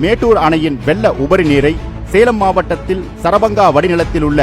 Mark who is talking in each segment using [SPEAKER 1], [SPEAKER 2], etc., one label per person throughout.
[SPEAKER 1] மேட்டூர் அணையின் வெள்ள உபரி நீரை சேலம் மாவட்டத்தில் சரபங்கா வடிநிலத்தில் உள்ள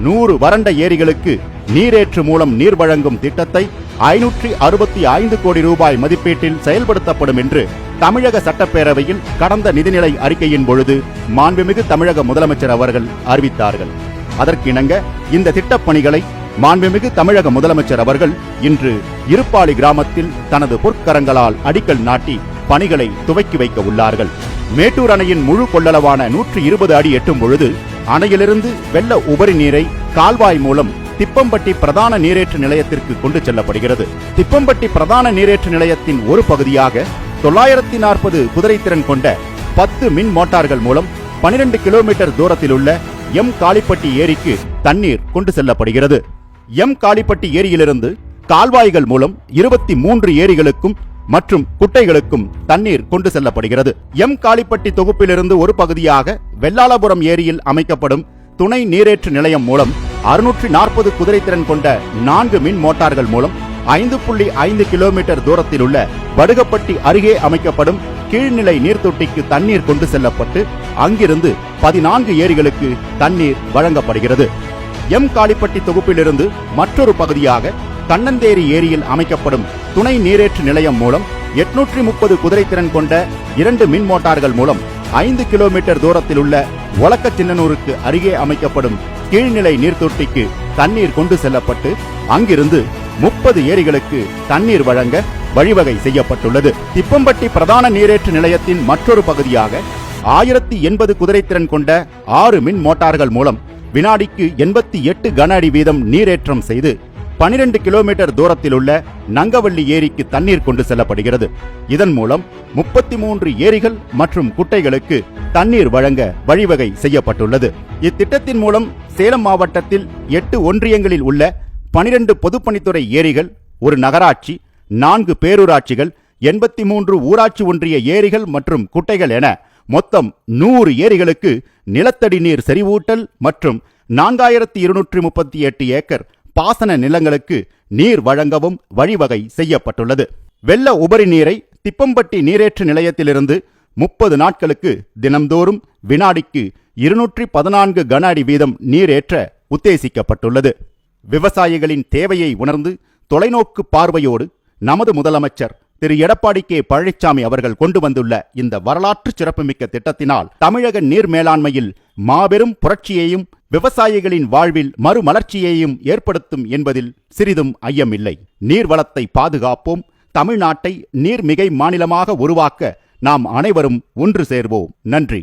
[SPEAKER 1] 100 வறண்ட ஏரிகளுக்கு நீரேற்று மூலம் நீர் வழங்கும் திட்டத்தை 565 கோடி ரூபாய் மதிப்பீட்டில் செயல்படுத்தப்படும் என்று தமிழக சட்டப்பேரவையில் கடந்த நிதிநிலை அறிக்கையின் பொழுது மாண்புமிகு தமிழக முதலமைச்சர் அவர்கள் அறிவித்தார்கள். அதற்கிணங்க இந்த திட்டப்பணிகளை மாண்புமிகு தமிழக முதலமைச்சர் அவர்கள் இன்று இருப்பாளி கிராமத்தில் தனது பொற்கரங்களால் அடிக்கல் நாட்டி பணிகளை துவக்கி வைக்க உள்ளார்கள். மேட்டூர் அணையின் முழு கொள்ளளவான 120 அடி எட்டும் பொழுது அணையிலிருந்து வெள்ள உபரி நீரை கால்வாய் மூலம் திப்பம்பட்டி பிரதான நீரேற்று நிலையத்திற்கு கொண்டு செல்லப்படுகிறது. திப்பம்பட்டி பிரதான நீரேற்று நிலையத்தின் ஒரு பகுதியாக 940 குதிரைத்திறன் கொண்ட 10 மின் மோட்டார்கள் மூலம் 12 கிலோமீட்டர் தூரத்தில் உள்ள எம் காளிப்பட்டி ஏரிக்கு தண்ணீர் கொண்டு செல்லப்படுகிறது. எம் காளிப்பட்டி ஏரியிலிருந்து கால்வாய்கள் மூலம் 23 ஏரிகளுக்கும் மற்றும் குட்டைகளுக்கும் தண்ணீர் கொண்டு செல்லப்படுகிறது. எம் காளிப்பட்டி தொகுப்பிலிருந்து ஒரு பகுதியாக வெள்ளாளபுரம் ஏரியில் அமைக்கப்படும் துணை நீரேற்று நிலையம் மூலம் 640 குதிரைத்திறன் கொண்ட 4 மின் மோட்டார்கள் மூலம் 5.5 கிலோமீட்டர் தூரத்தில் உள்ள வடுகப்பட்டி அருகே அமைக்கப்படும் கீழ்நிலை நீர்த்தொட்டிக்கு தண்ணீர் கொண்டு செல்லப்பட்டு அங்கிருந்து 14 ஏரிகளுக்கு தண்ணீர் வழங்கப்படுகிறது. எம் காளிப்பட்டி தொகுப்பிலிருந்து மற்றொரு பகுதியாக கண்ணந்தேரி ஏரியில் அமைக்கப்படும் துணை நீரேற்று நிலையம் மூலம் 830 குதிரைத்திறன் கொண்ட 2 மின் மோட்டார்கள் மூலம் 5 கிலோமீட்டர் தூரத்தில் உள்ள ஒலக்க சின்னனூருக்கு அருகே அமைக்கப்படும் கீழ்நிலை நீர்த்தொட்டிக்கு தண்ணீர் கொண்டு செல்லப்பட்டு அங்கிருந்து 30 ஏரிகளுக்கு தண்ணீர் வழங்க வழிவகை செய்யப்பட்டுள்ளது. திப்பம்பட்டி பிரதான நீரேற்று நிலையத்தின் மற்றொரு பகுதியாக 1080 குதிரைத்திறன் கொண்ட 6 மின் மோட்டார்கள் மூலம் வினாடிக்கு 88 கன அடி வீதம் நீரேற்றம் செய்து 12 கிலோமீட்டர் தூரத்தில் உள்ள நங்கவள்ளி ஏரிக்கு தண்ணீர் கொண்டு செல்லப்படுகிறது. இதன் மூலம் 33 ஏரிகள் மற்றும் குட்டைகளுக்கு தண்ணீர் வழங்க வழிவகை செய்யப்பட்டுள்ளது. இத்திட்டத்தின் மூலம் சேலம் மாவட்டத்தில் 8 ஒன்றியங்களில் உள்ள 12 பொதுப்பணித்துறை ஏரிகள், ஒரு நகராட்சி, 4 பேரூராட்சிகள், 83 ஊராட்சி ஒன்றிய ஏரிகள் மற்றும் குட்டைகள் என மொத்தம் 100 ஏரிகளுக்கு நிலத்தடி நீர் செறிவூட்டல் மற்றும் 4238 ஏக்கர் பாசன நிலங்களுக்கு நீர் வழங்கவும் வழிவகை செய்யப்பட்டுள்ளது. வெள்ள உபரி நீரை திப்பம்பட்டி நீரேற்று நிலையத்திலிருந்து 30 நாட்களுக்கு தினம்தோறும் வினாடிக்கு 214 கன அடி வீதம் நீரேற்ற உத்தேசிக்கப்பட்டுள்ளது. விவசாயிகளின் தேவையை உணர்ந்து தொலைநோக்கு பார்வையோடு நமது முதலமைச்சர் திரு எடப்பாடி கே பழனிசாமி அவர்கள் கொண்டு வந்துள்ள இந்த வரலாற்று சிறப்புமிக்க திட்டத்தினால் தமிழக நீர் மேலாண்மையில் மாபெரும் புரட்சியையும் விவசாயிகளின் வாழ்வில் மறுமலர்ச்சியையும் ஏற்படுத்தும் என்பதில் சிறிதும் ஐயமில்லை. நீர்வளத்தை பாதுகாப்போம். தமிழ்நாட்டை நீர்மிகை மாநிலமாக உருவாக்க நாம் அனைவரும் ஒன்று சேர்வோம். நன்றி.